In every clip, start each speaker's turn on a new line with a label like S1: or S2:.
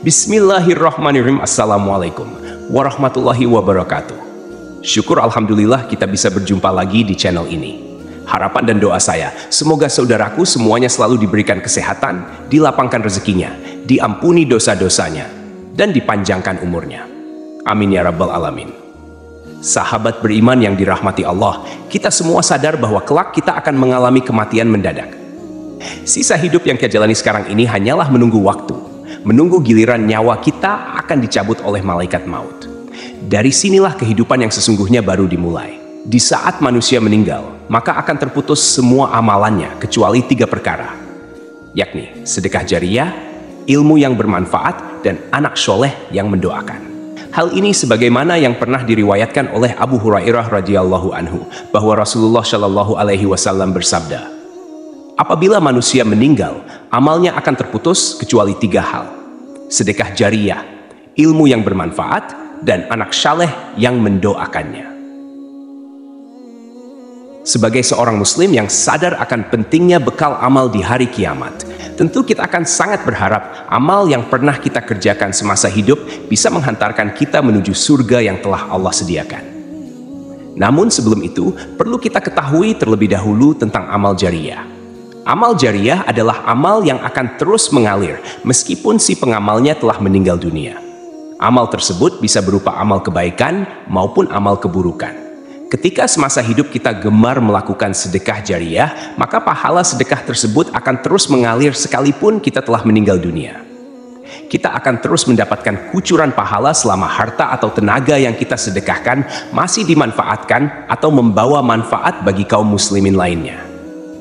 S1: Bismillahirrahmanirrahim. Assalamualaikum warahmatullahi wabarakatuh. Syukur alhamdulillah kita bisa berjumpa lagi di channel ini. Harapan dan doa saya, semoga saudaraku semuanya selalu diberikan kesehatan, dilapangkan rezekinya, diampuni dosa-dosanya, dan dipanjangkan umurnya. Amin ya rabbal alamin. Sahabat beriman yang dirahmati Allah, kita semua sadar bahwa kelak kita akan mengalami kematian mendadak. Sisa hidup yang kita jalani sekarang ini hanyalah menunggu waktu, menunggu giliran nyawa kita akan dicabut oleh malaikat maut. Dari sinilah kehidupan yang sesungguhnya baru dimulai. Di saat manusia meninggal, maka akan terputus semua amalannya kecuali 3 perkara, yakni sedekah jariyah, ilmu yang bermanfaat, dan anak soleh yang mendoakan. Hal ini sebagaimana yang pernah diriwayatkan oleh Abu Hurairah radhiyallahu anhu bahwa Rasulullah shallallahu alaihi wasallam bersabda, apabila manusia meninggal, amalnya akan terputus kecuali 3 hal. Sedekah jariyah, ilmu yang bermanfaat, dan anak saleh yang mendoakannya. Sebagai seorang muslim yang sadar akan pentingnya bekal amal di hari kiamat, tentu kita akan sangat berharap amal yang pernah kita kerjakan semasa hidup bisa menghantarkan kita menuju surga yang telah Allah sediakan. Namun sebelum itu, perlu kita ketahui terlebih dahulu tentang amal jariyah. Amal jariyah adalah amal yang akan terus mengalir meskipun si pengamalnya telah meninggal dunia. Amal tersebut bisa berupa amal kebaikan maupun amal keburukan. Ketika semasa hidup kita gemar melakukan sedekah jariyah, maka pahala sedekah tersebut akan terus mengalir sekalipun kita telah meninggal dunia. Kita akan terus mendapatkan kucuran pahala selama harta atau tenaga yang kita sedekahkan masih dimanfaatkan atau membawa manfaat bagi kaum muslimin lainnya.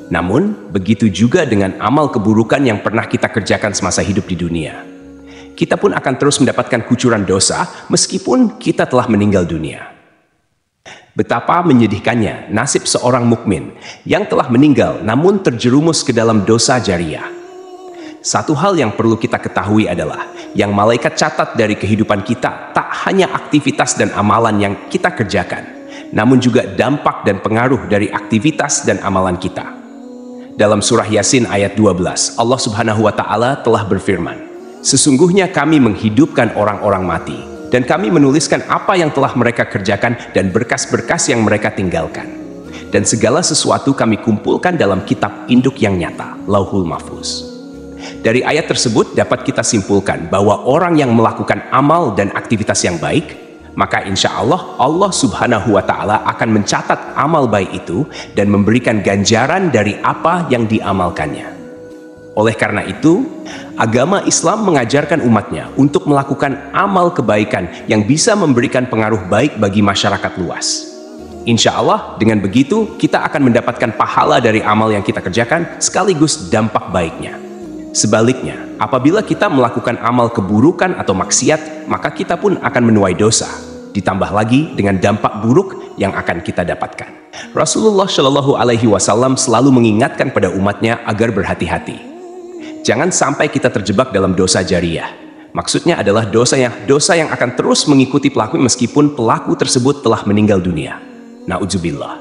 S1: Namun, begitu juga dengan amal keburukan yang pernah kita kerjakan semasa hidup di dunia. Kita pun akan terus mendapatkan kucuran dosa meskipun kita telah meninggal dunia. Betapa menyedihkannya nasib seorang mukmin yang telah meninggal namun terjerumus ke dalam dosa jariyah. Satu hal yang perlu kita ketahui adalah yang malaikat catat dari kehidupan kita tak hanya aktivitas dan amalan yang kita kerjakan, namun juga dampak dan pengaruh dari aktivitas dan amalan kita. Dalam surah Yasin ayat 12, Allah Subhanahu wa Ta'ala telah berfirman, sesungguhnya kami menghidupkan orang-orang mati, dan kami menuliskan apa yang telah mereka kerjakan dan berkas-berkas yang mereka tinggalkan. Dan segala sesuatu kami kumpulkan dalam kitab induk yang nyata, Lauhul Mahfuz. Dari ayat tersebut dapat kita simpulkan bahwa orang yang melakukan amal dan aktivitas yang baik, maka insya Allah, Allah Subhanahu wa Ta'ala akan mencatat amal baik itu dan memberikan ganjaran dari apa yang diamalkannya. Oleh karena itu, agama Islam mengajarkan umatnya untuk melakukan amal kebaikan yang bisa memberikan pengaruh baik bagi masyarakat luas. Insya Allah, dengan begitu kita akan mendapatkan pahala dari amal yang kita kerjakan sekaligus dampak baiknya. Sebaliknya, apabila kita melakukan amal keburukan atau maksiat, maka kita pun akan menuai dosa. Ditambah lagi dengan dampak buruk yang akan kita dapatkan. Rasulullah Shallallahu Alaihi Wasallam selalu mengingatkan pada umatnya agar berhati-hati. Jangan sampai kita terjebak dalam dosa jariyah. Maksudnya adalah dosa yang akan terus mengikuti pelaku meskipun pelaku tersebut telah meninggal dunia. Na'udzubillah.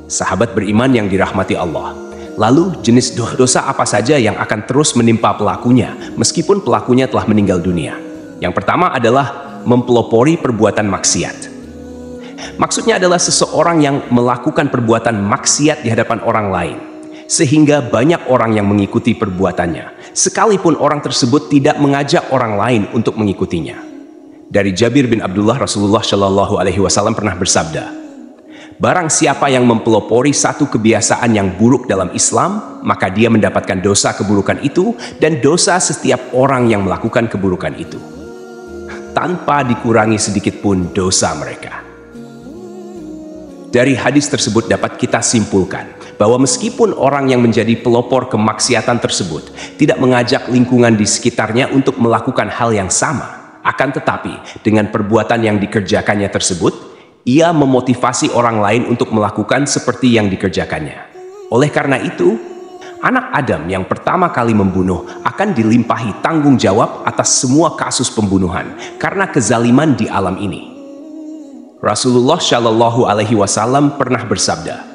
S1: Sahabat beriman yang dirahmati Allah. Lalu jenis dosa apa saja yang akan terus menimpa pelakunya meskipun pelakunya telah meninggal dunia? Yang pertama adalah mempelopori perbuatan maksiat. Maksudnya adalah seseorang yang melakukan perbuatan maksiat di hadapan orang lain, sehingga banyak orang yang mengikuti perbuatannya, sekalipun orang tersebut tidak mengajak orang lain untuk mengikutinya. Dari Jabir bin Abdullah, Rasulullah Shallallahu Alaihi Wasallam pernah bersabda, barang siapa yang mempelopori satu kebiasaan yang buruk dalam Islam, maka dia mendapatkan dosa keburukan itu dan dosa setiap orang yang melakukan keburukan itu, tanpa dikurangi sedikit pun dosa mereka. Dari hadis tersebut dapat kita simpulkan bahwa meskipun orang yang menjadi pelopor kemaksiatan tersebut tidak mengajak lingkungan di sekitarnya untuk melakukan hal yang sama, akan tetapi dengan perbuatan yang dikerjakannya tersebut, ia memotivasi orang lain untuk melakukan seperti yang dikerjakannya. Oleh karena itu, Anak Adam yang pertama kali membunuh akan dilimpahi tanggung jawab atas semua kasus pembunuhan karena kezaliman di alam ini. Rasulullah Shallallahu Alaihi Wasallam pernah bersabda,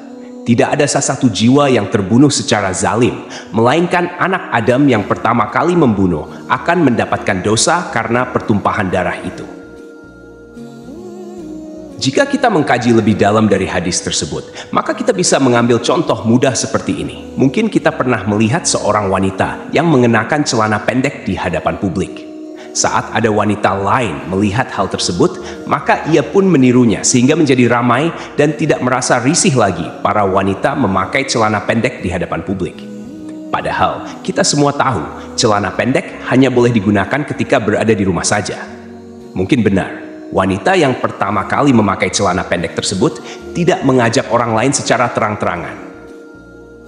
S1: tidak ada satu jiwa yang terbunuh secara zalim, melainkan anak Adam yang pertama kali membunuh akan mendapatkan dosa karena pertumpahan darah itu. Jika kita mengkaji lebih dalam dari hadis tersebut, maka kita bisa mengambil contoh mudah seperti ini. Mungkin kita pernah melihat seorang wanita yang mengenakan celana pendek di hadapan publik. Saat ada wanita lain melihat hal tersebut, maka ia pun menirunya sehingga menjadi ramai dan tidak merasa risih lagi para wanita memakai celana pendek di hadapan publik. Padahal kita semua tahu celana pendek hanya boleh digunakan ketika berada di rumah saja. Mungkin benar, wanita yang pertama kali memakai celana pendek tersebut tidak mengajak orang lain secara terang-terangan.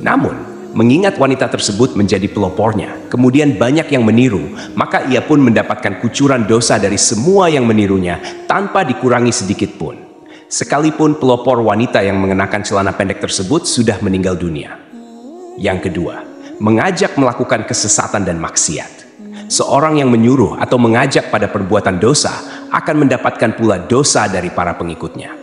S1: Namun, mengingat wanita tersebut menjadi pelopornya, kemudian banyak yang meniru, maka ia pun mendapatkan kucuran dosa dari semua yang menirunya tanpa dikurangi sedikit pun. Sekalipun pelopor wanita yang mengenakan celana pendek tersebut sudah meninggal dunia. Yang kedua, mengajak melakukan kesesatan dan maksiat. Seorang yang menyuruh atau mengajak pada perbuatan dosa akan mendapatkan pula dosa dari para pengikutnya.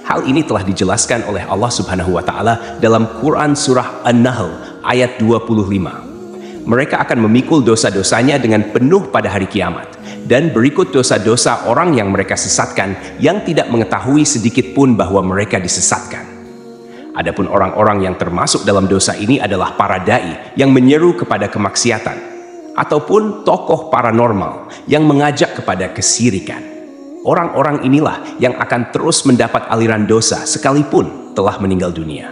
S1: Hal ini telah dijelaskan oleh Allah Subhanahu wa Ta'ala dalam Quran Surah An-Nahl ayat 25. Mereka akan memikul dosa-dosanya dengan penuh pada hari kiamat, dan berikut dosa-dosa orang yang mereka sesatkan yang tidak mengetahui sedikit pun bahwa mereka disesatkan. Adapun orang-orang yang termasuk dalam dosa ini adalah para dai yang menyeru kepada kemaksiatan, ataupun tokoh paranormal yang mengajak kepada kesirikan. Orang-orang inilah yang akan terus mendapat aliran dosa sekalipun telah meninggal dunia.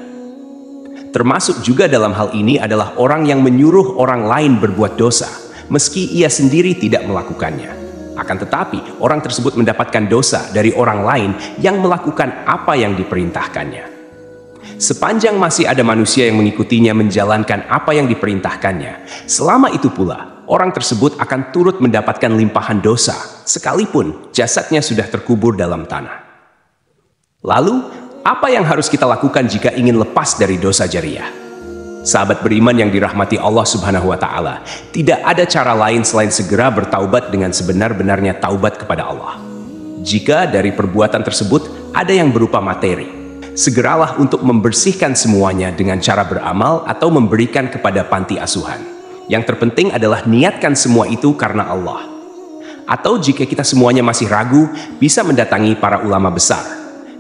S1: Termasuk juga dalam hal ini adalah orang yang menyuruh orang lain berbuat dosa, meski ia sendiri tidak melakukannya. Akan tetapi, orang tersebut mendapatkan dosa dari orang lain yang melakukan apa yang diperintahkannya. Sepanjang masih ada manusia yang mengikutinya menjalankan apa yang diperintahkannya, selama itu pula, orang tersebut akan turut mendapatkan limpahan dosa, sekalipun jasadnya sudah terkubur dalam tanah. Lalu, apa yang harus kita lakukan jika ingin lepas dari dosa jariah? Sahabat beriman yang dirahmati Allah Subhanahu wa Ta'ala, tidak ada cara lain selain segera bertaubat dengan sebenar-benarnya taubat kepada Allah. Jika dari perbuatan tersebut ada yang berupa materi, segeralah untuk membersihkan semuanya dengan cara beramal atau memberikan kepada panti asuhan. Yang terpenting adalah niatkan semua itu karena Allah. Atau jika kita semuanya masih ragu, bisa mendatangi para ulama besar.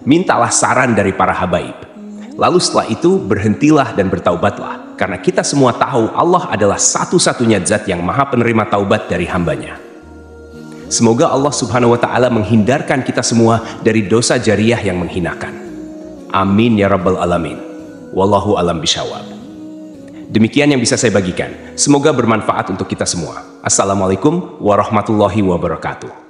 S1: Mintalah saran dari para habaib. Lalu setelah itu berhentilah dan bertaubatlah. Karena kita semua tahu Allah adalah satu-satunya zat yang maha penerima taubat dari hambanya. Semoga Allah Subhanahu wa Ta'ala menghindarkan kita semua dari dosa jariah yang menghinakan. Amin ya Rabbal Alamin. Wallahu alam bishawab. Demikian yang bisa saya bagikan. Semoga bermanfaat untuk kita semua. Assalamualaikum warahmatullahi wabarakatuh.